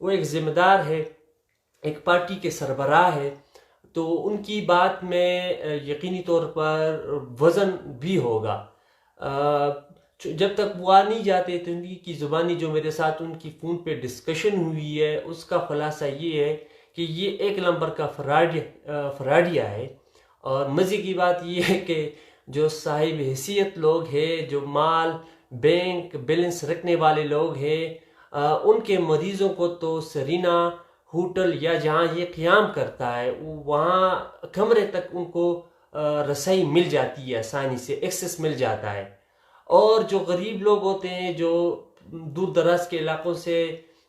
وہ ایک ذمہ دار ہے، ایک پارٹی کے سربراہ ہے، تو ان کی بات میں یقینی طور پر وزن بھی ہوگا۔ جب تک وہ آ نہیں جاتے تو ان کی زبانی جو میرے ساتھ ان کی فون پہ ڈسکشن ہوئی ہے، اس کا خلاصہ یہ ہے کہ یہ ایک نمبر کا فراڈیا ہے۔ اور مزے کی بات یہ ہے کہ جو صاحب حیثیت لوگ ہیں، جو مال بینک بیلنس رکھنے والے لوگ ہیں، ان کے مریضوں کو تو سرینا ہوٹل یا جہاں یہ قیام کرتا ہے وہاں کمرے تک ان کو رسائی مل جاتی ہے، آسانی سے ایکسس مل جاتا ہے۔ اور جو غریب لوگ ہوتے ہیں، جو دور دراز کے علاقوں سے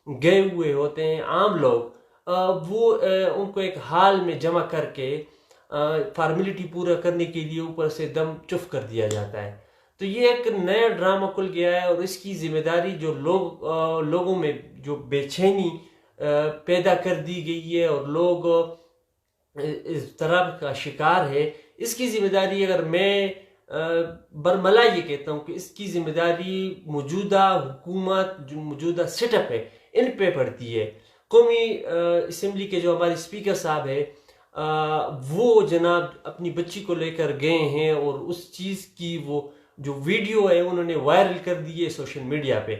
گئے ہوئے ہوتے ہیں، عام لوگ، وہ ان کو ایک حال میں جمع کر کے فارمیلٹی پورا کرنے کے لیے اوپر سے دم چف کر دیا جاتا ہے۔ تو یہ ایک نیا ڈرامہ کھل گیا ہے، اور اس کی ذمہ داری جو لوگوں میں جو بے چینی پیدا کر دی گئی ہے اور لوگ اس طرح کا شکار ہے، اس کی ذمہ داری اگر میں برملا یہ کہتا ہوں کہ اس کی ذمہ داری موجودہ حکومت، جو موجودہ سیٹ اپ ہے، ان پہ پڑتی ہے۔ قومی اسمبلی کے جو ہمارے اسپیکر صاحب ہیں، وہ جناب اپنی بچی کو لے کر گئے ہیں، اور اس چیز کی وہ جو ویڈیو ہے انہوں نے وائرل کر دی ہے سوشل میڈیا پہ۔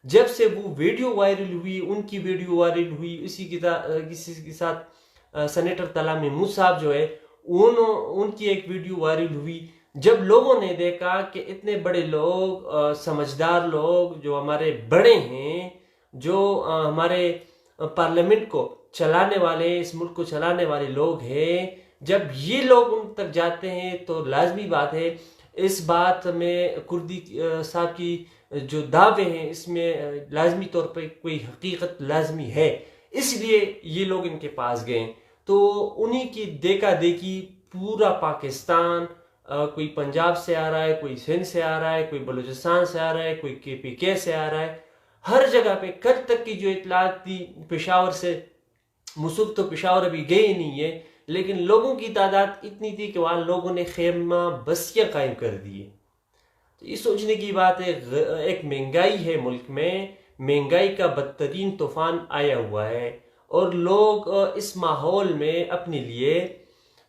جب سے وہ ویڈیو وائرل ہوئی، ان کی ویڈیو وائرل ہوئی، اسی کے ساتھ سینیٹر طلعت محمود صاحب جو ہے ان کی ایک ویڈیو وائرل ہوئی۔ جب لوگوں نے دیکھا کہ اتنے بڑے لوگ، سمجھدار لوگ جو ہمارے بڑے ہیں، جو ہمارے پارلیمنٹ کو چلانے والے، اس ملک کو چلانے والے لوگ ہیں، جب یہ لوگ ان تک جاتے ہیں تو لازمی بات ہے اس بات میں کردی صاحب کی جو دعوے ہیں اس میں لازمی طور پر کوئی حقیقت لازمی ہے، اس لیے یہ لوگ ان کے پاس گئے۔ تو انہی کی دیکھا دیکھی پورا پاکستان، کوئی پنجاب سے آ رہا ہے، کوئی سندھ سے آ رہا ہے، کوئی بلوچستان سے آ رہا ہے، کوئی KPK سے آ رہا ہے، ہر جگہ پہ کل تک کی جو اطلاعات تھی پشاور سے، موصل تو پشاور ابھی گئے نہیں ہے، لیکن لوگوں کی تعداد اتنی تھی کہ وہاں لوگوں نے خیمہ بستیاں قائم کر دی ہے۔ تو یہ سوچنے کی بات ہے، ایک مہنگائی ہے ملک میں، مہنگائی کا بدترین طوفان آیا ہوا ہے، اور لوگ اس ماحول میں اپنے لیے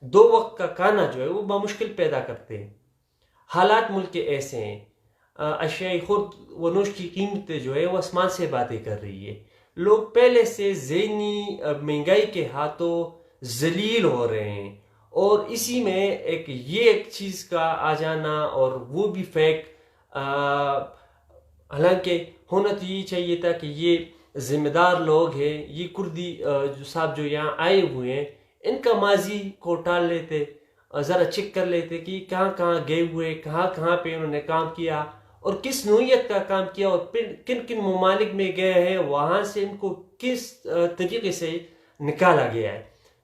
2 وقت کا کھانا جو ہے وہ بمشکل پیدا کرتے ہیں۔ حالات ملک کے ایسے ہیں، اشیاء خود و نوش کی قیمتیں جو ہے وہ آسمان سے باتیں کر رہی ہے۔ لوگ پہلے سے ذہنی مہنگائی کے ہاتھوں ذلیل ہو رہے ہیں، اور اسی میں ایک چیز کا آ جانا، اور وہ بھی فیک، حالانکہ ہونا تو یہ چاہیے تھا کہ یہ ذمہ دار لوگ ہیں، یہ کردی جو صاحب جو یہاں آئے ہوئے ہیں، ان کا ماضی کو ٹال لیتے، ذرا چیک کر لیتے کہ کہاں کہاں گئے ہوئے، کہاں کہاں پہ انہوں نے کام کیا، اور کس نوعیت کا کام کیا، اور کن کن ممالک میں گئے ہیں، وہاں سے ان کو کس طریقے سے نکالا گیا ہے۔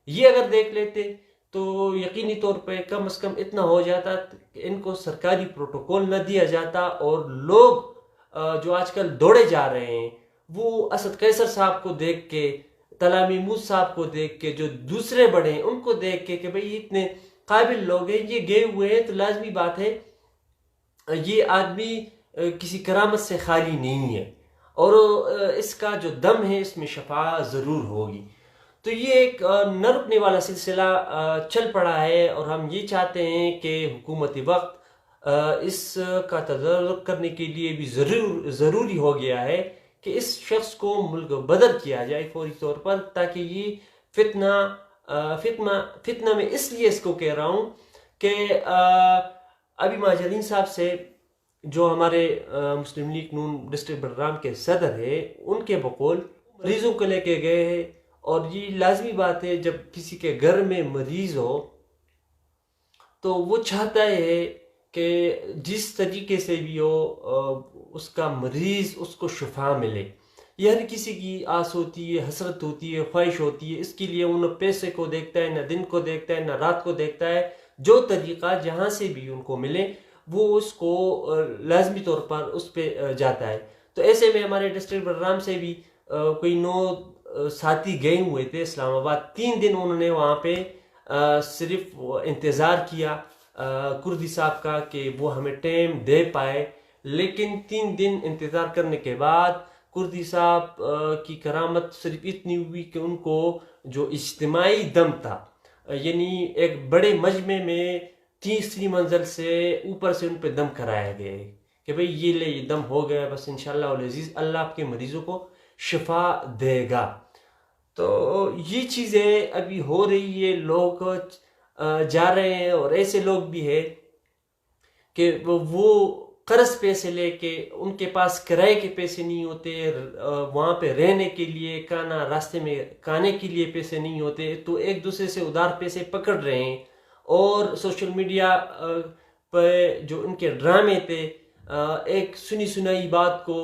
یہ اگر دیکھ لیتے تو یقینی طور پہ کم از کم اتنا ہو جاتا کہ ان کو سرکاری پروٹوکول نہ دیا جاتا، اور لوگ جو آج کل دوڑے جا رہے ہیں وہ اسد قیصر صاحب کو دیکھ کے، طلعت محمود صاحب کو دیکھ کے، جو دوسرے بڑے ہیں ان کو دیکھ کے کہ بھئی اتنے قابل لوگ ہیں، یہ گئے ہوئے ہیں، تو لازمی بات ہے یہ آدمی کسی کرامت سے خالی نہیں ہے، اور اس کا جو دم ہے اس میں شفا ضرور ہوگی۔ تو یہ ایک نہ رکنے والا سلسلہ چل پڑا ہے، اور ہم یہ چاہتے ہیں کہ حکومت وقت اس کا تدارک کرنے کے لیے بھی ضروری ہو گیا ہے کہ اس شخص کو ملک بدر کیا جائے فوری طور پر، تاکہ یہ فتنہ میں اس لیے اس کو کہہ رہا ہوں کہ ابھی مہاجرین صاحب سے جو ہمارے مسلم لیگ نون ڈسٹرکٹ بڈگام کے صدر ہیں، ان کے بقول مریضوں کو لے کے گئے ہیں، اور یہ لازمی بات ہے جب کسی کے گھر میں مریض ہو تو وہ چاہتا ہے کہ جس طریقے سے بھی ہو اس کا مریض اس کو شفا ملے۔ یہ ہر کسی کی آس ہوتی ہے، حسرت ہوتی ہے، خواہش ہوتی ہے، اس کے لیے وہ نہ پیسے کو دیکھتا ہے، نہ دن کو دیکھتا ہے، نہ رات کو دیکھتا ہے، جو طریقہ جہاں سے بھی ان کو ملے وہ اس کو لازمی طور پر اس پہ جاتا ہے۔ تو ایسے میں ہمارے ڈسٹرکٹ بڈگام سے بھی کوئی 9 ساتھی گئے ہوئے تھے اسلام آباد، 3 دن انہوں نے وہاں پہ صرف انتظار کیا کردی صاحب کا کہ وہ ہمیں ٹائم دے پائے، لیکن 3 دن انتظار کرنے کے بعد کردی صاحب کی کرامت صرف اتنی ہوئی کہ ان کو جو اجتماعی دم تھا، یعنی ایک بڑے مجمع میں تیسری منزل سے اوپر سے ان پہ دم کرایا گیا کہ بھئی یہ دم ہو گیا، بس انشاءاللہ العزیز اللہ آپ کے مریضوں کو شفا دے گا۔ تو یہ چیزیں ابھی ہو رہی ہے، لوگ جا رہے ہیں، اور ایسے لوگ بھی ہیں کہ وہ قرض پیسے لے کے، ان کے پاس کرائے کے پیسے نہیں ہوتے، وہاں پہ رہنے کے لیے، کھانا راستے میں کھانے کے لیے پیسے نہیں ہوتے، تو ایک دوسرے سے ادھار پیسے پکڑ رہے ہیں، اور سوشل میڈیا پہ جو ان کے ڈرامے تھے، ایک سنی سنائی بات کو،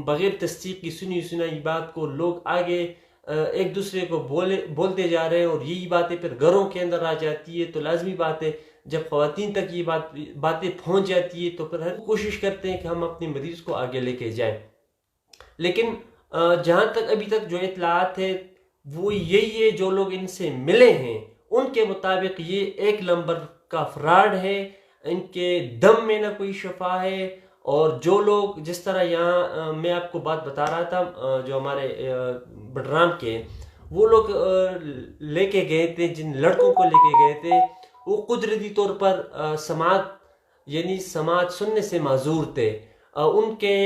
بغیر تصدیق کی سنی سنائی بات کو لوگ آگے ایک دوسرے کو بولتے جا رہے ہیں، اور یہی باتیں پھر گھروں کے اندر آ جاتی ہے۔ تو لازمی بات ہے جب خواتین تک یہ باتیں پہنچ جاتی ہے تو پھر ہر کوشش کرتے ہیں کہ ہم اپنے مریض کو آگے لے کے جائیں، لیکن جہاں تک ابھی تک جو اطلاعات ہے وہ یہی ہے، جو لوگ ان سے ملے ہیں ان کے مطابق یہ ایک نمبر کا فراڈ ہے، ان کے دم میں نہ کوئی شفا ہے۔ اور جو لوگ جس طرح یہاں میں آپ کو بات بتا رہا تھا، جو ہمارے بڈرام کے وہ لوگ لے کے گئے تھے، جن لڑکوں کو لے کے گئے تھے، وہ قدرتی طور پر سماعت یعنی سماعت سننے سے معذور تھے، ان کے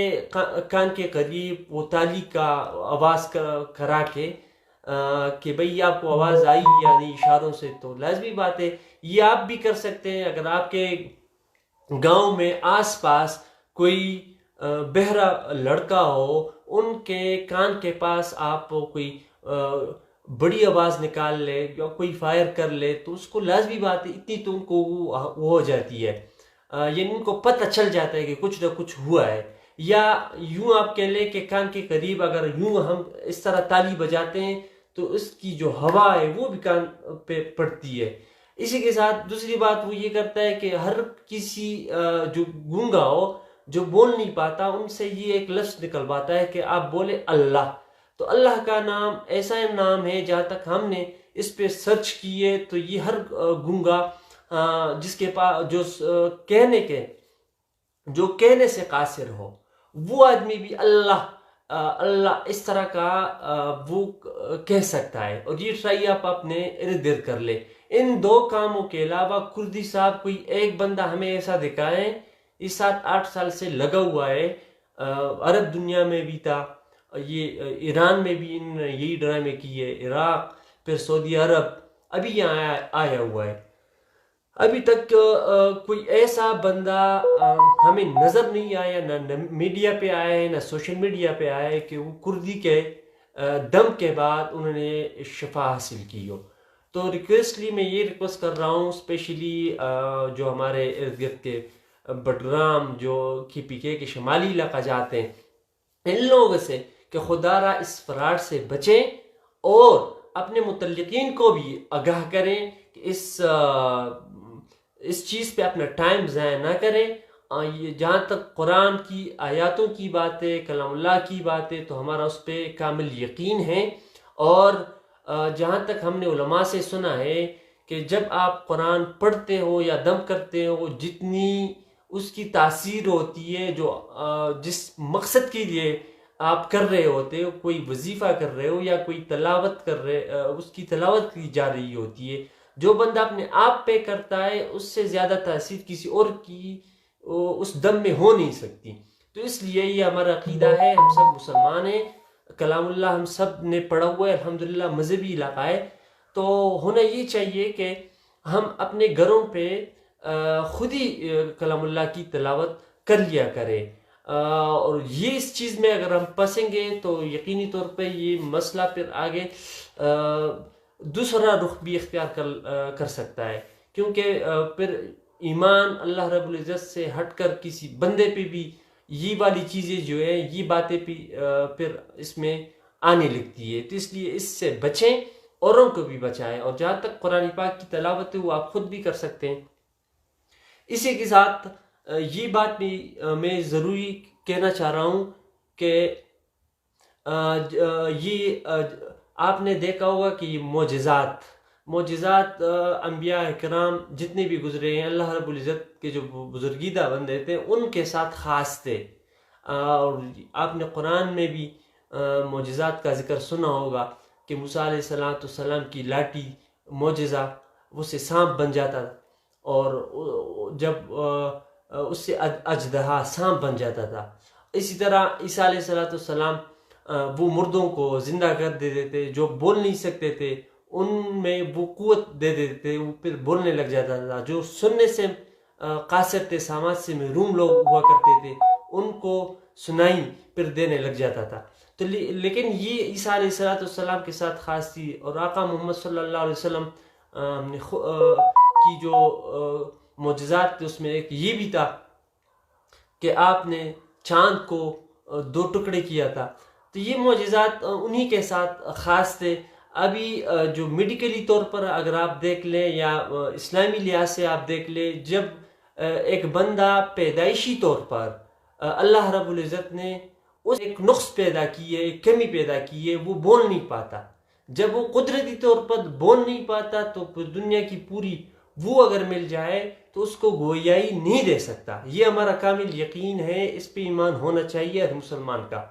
کان کے قریب وہ تالی کا آواز کرا کے کہ بھئی آپ کو آواز آئی یعنی اشاروں سے، تو لازمی بات ہے یہ آپ بھی کر سکتے ہیں۔ اگر آپ کے گاؤں میں آس پاس کوئی بہرا لڑکا ہو، ان کے کان کے پاس آپ کوئی بڑی آواز نکال لے یا کوئی فائر کر لے، تو اس کو لازمی بات ہے اتنی تو ان کو وہ ہو جاتی ہے، یعنی ان کو پتہ چل جاتا ہے کہ کچھ نہ کچھ ہوا ہے۔ یا یوں آپ کہہ لیں کہ کان کے قریب اگر یوں ہم اس طرح تالی بجاتے ہیں تو اس کی جو ہوا ہے وہ بھی کان پہ پڑتی ہے۔ اسی کے ساتھ دوسری بات وہ یہ کرتا ہے کہ ہر کسی جو گونگا ہو، جو بول نہیں پاتا، ان سے یہ ایک لفظ نکلواتا ہے کہ آپ بولے اللہ۔ تو اللہ کا نام ایسا نام ہے، جہاں تک ہم نے اس پہ سرچ کیے تو یہ ہر گونگا جس کے پاس جو کہنے سے قاصر ہو، وہ آدمی بھی اللہ اللہ اس طرح کا وہ کہہ سکتا ہے۔ اور یہ ٹرائی آپ اپنے ارد گرد کر لیں۔ ان دو کاموں کے علاوہ کردی صاحب کوئی ایک بندہ ہمیں ایسا دکھائیں، اس 7-8 سال سے لگا ہوا ہے، عرب دنیا میں بھی تھا، یہ ایران میں بھی ان یہی ڈرامے کی ہے، عراق، پھر سعودی عرب، ابھی یہاں آیا ہوا ہے۔ ابھی تک کوئی ایسا بندہ ہمیں نظر نہیں آیا، نہ میڈیا پہ آیا ہے، نہ سوشل میڈیا پہ آیا ہے کہ وہ کردی کے دم کے بعد انہوں نے شفا حاصل کی ہو۔ تو ریکویسٹلی میں یہ ریکویسٹ کر رہا ہوں، اسپیشلی جو ہمارے ارد گرد کے بڈرام جو KPK کے شمالی علاقہ جاتے ہیں، ان لوگوں سے کہ خدا را اس فراڈ سے بچیں، اور اپنے متعلقین کو بھی آگاہ کریں کہ اس چیز پہ اپنا ٹائم ضائع نہ کریں۔ جہاں تک قرآن کی آیاتوں کی بات ہے، کلام اللہ کی بات ہے، تو ہمارا اس پہ کامل یقین ہے۔ اور جہاں تک ہم نے علماء سے سنا ہے کہ جب آپ قرآن پڑھتے ہو یا دم کرتے ہو، جتنی اس کی تاثیر ہوتی ہے، جو جس مقصد کے لیے آپ کر رہے ہوتے ہو، کوئی وظیفہ کر رہے ہو یا کوئی تلاوت کر رہے، اس کی تلاوت کی جا رہی ہوتی ہے، جو بندہ اپنے آپ پہ کرتا ہے اس سے زیادہ تاثیر کسی اور کی اس دم میں ہو نہیں سکتی۔ تو اس لیے یہ ہمارا عقیدہ ہے، ہم سب مسلمان ہیں، کلام اللہ ہم سب نے پڑھا ہوا ہے، الحمدللہ مذہبی علاقہ ہے، تو ہونا یہ چاہیے کہ ہم اپنے گھروں پہ خود ہی کلام اللہ کی تلاوت کر لیا کریں، اور یہ اس چیز میں اگر ہم پھنسیں گے تو یقینی طور پہ یہ مسئلہ پھر آگے دوسرا رخ بھی اختیار کر سکتا ہے، کیونکہ پھر ایمان اللہ رب العزت سے ہٹ کر کسی بندے پہ بھی یہ والی چیزیں جو ہے، یہ باتیں پھر اس میں آنے لگتی ہے۔ تو اس لیے اس سے بچیں، اوروں کو بھی بچائیں، اور جہاں تک قرآن پاک کی تلاوت ہے وہ آپ خود بھی کر سکتے ہیں۔ اسی کے ساتھ یہ بات بھی میں ضروری کہنا چاہ رہا ہوں کہ یہ آپ نے دیکھا ہوگا کہ یہ معجزات انبیاء کرام جتنے بھی گزرے ہیں، اللہ رب العزت کے جو بزرگیدہ بندے تھے ان کے ساتھ خاص تھے، اور آپ نے قرآن میں بھی معجزات کا ذکر سنا ہوگا کہ موسیٰ علیہ السلام کی لاٹھی معجزہ وہ سے سانپ بن جاتا تھا، اور جب اس سے اژدہا سانپ بن جاتا تھا۔ اسی طرح عیسیٰ علیہ السلام وہ مردوں کو زندہ کر دیتے تھے، جو بول نہیں سکتے تھے ان میں وہ قوت دے دیتے تھے، وہ پھر بولنے لگ جاتا تھا۔ جو سننے سے قاصر تھے، سماعت سے محروم لوگ ہوا کرتے تھے، ان کو سنائی پھر دینے لگ جاتا تھا۔ تو لیکن یہ عیسیٰ علیہ السلام کے ساتھ خاص تھی، اور آقا محمد صلی اللہ علیہ وسلم کی جو معجزات تھے اس میں ایک یہ بھی تھا کہ آپ نے چاند کو 2 ٹکڑے کیا تھا۔ تو یہ معجزات انہی کے ساتھ خاص تھے۔ ابھی جو میڈیکلی طور پر اگر آپ دیکھ لیں یا اسلامی لحاظ سے آپ دیکھ لیں، جب ایک بندہ پیدائشی طور پر اللہ رب العزت نے اس ایک نقص پیدا کی ہے، ایک کمی پیدا کی ہے، وہ بول نہیں پاتا، جب وہ قدرتی طور پر بول نہیں پاتا تو دنیا کی پوری وہ اگر مل جائے تو اس کو گویائی نہیں دے سکتا۔ یہ ہمارا کامل یقین ہے، اس پہ ایمان ہونا چاہیے ہر مسلمان کا۔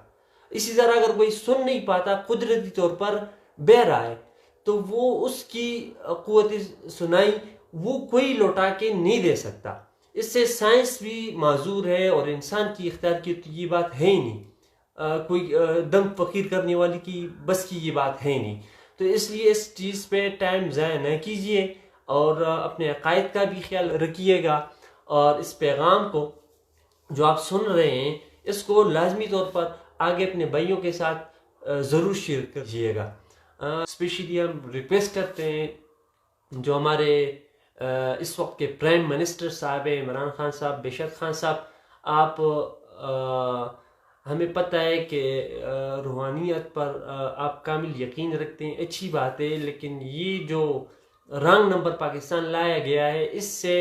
اسی طرح اگر کوئی سن نہیں پاتا، قدرتی طور پر بہر ہے، تو وہ اس کی قوت سنائی وہ کوئی لوٹا کے نہیں دے سکتا۔ اس سے سائنس بھی معذور ہے، اور انسان کی اختیار کی تو یہ بات ہے ہی نہیں، کوئی دم فقیر کرنے والی کی بس کی یہ بات ہے نہیں۔ تو اس لیے اس چیز پہ ٹائم ضائع نہ کیجیے، اور اپنے عقائد کا بھی خیال رکھیے گا، اور اس پیغام کو جو آپ سن رہے ہیں اس کو لازمی طور پر آگے اپنے بھائیوں کے ساتھ ضرور شیئر کیجیے گا۔ اسپیشلی ہم ریکویسٹ کرتے ہیں جو ہمارے اس وقت کے پرائم منسٹر صاحب ہیں، عمران خان صاحب، بشر خان صاحب، آپ ہمیں پتہ ہے کہ روحانیت پر آپ کامل یقین رکھتے ہیں، اچھی بات ہے، لیکن یہ جو رانگ نمبر پاکستان لایا گیا ہے، اس سے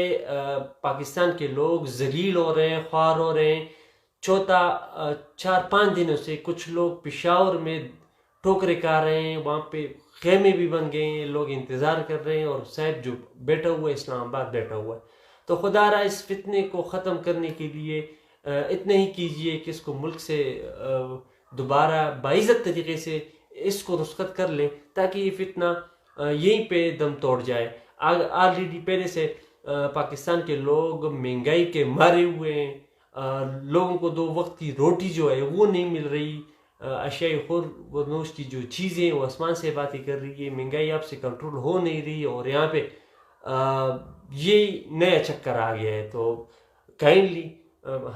پاکستان کے لوگ ذلیل ہو رہے ہیں، خوار ہو رہے ہیں۔ 4-5 دنوں سے کچھ لوگ پشاور میں ٹھوکریں کھا رہے ہیں، وہاں پہ خیمے بھی بن گئے ہیں، لوگ انتظار کر رہے ہیں، اور صاحب جو بیٹھا ہوا ہے اسلام آباد بیٹھا ہوا ہے۔ تو خدا را اس فتنے کو ختم کرنے کے لیے اتنا ہی کیجئے کہ اس کو ملک سے دوبارہ باعزت طریقے سے اس کو رخصت کر لیں، تاکہ یہ فتنہ یہیں پہ دم توڑ جائے۔ آلریڈی پہلے سے پاکستان کے لوگ مہنگائی کے مارے ہوئے ہیں، لوگوں کو 2 وقت کی روٹی جو ہے وہ نہیں مل رہی، اشیاء خورنوش کی جو چیزیں وہ آسمان سے باتیں کر رہی ہے، مہنگائی آپ سے کنٹرول ہو نہیں رہی، اور یہاں پہ یہ نیا چکر آ گیا ہے۔ تو کائنڈلی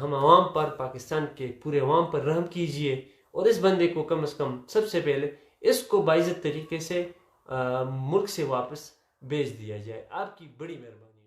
ہم عوام پر، پاکستان کے پورے عوام پر رحم کیجئے، اور اس بندے کو کم از کم سب سے پہلے اس کو باعزت طریقے سے ملک سے واپس بھیج دیا جائے۔ آپ کی بڑی مہربانی۔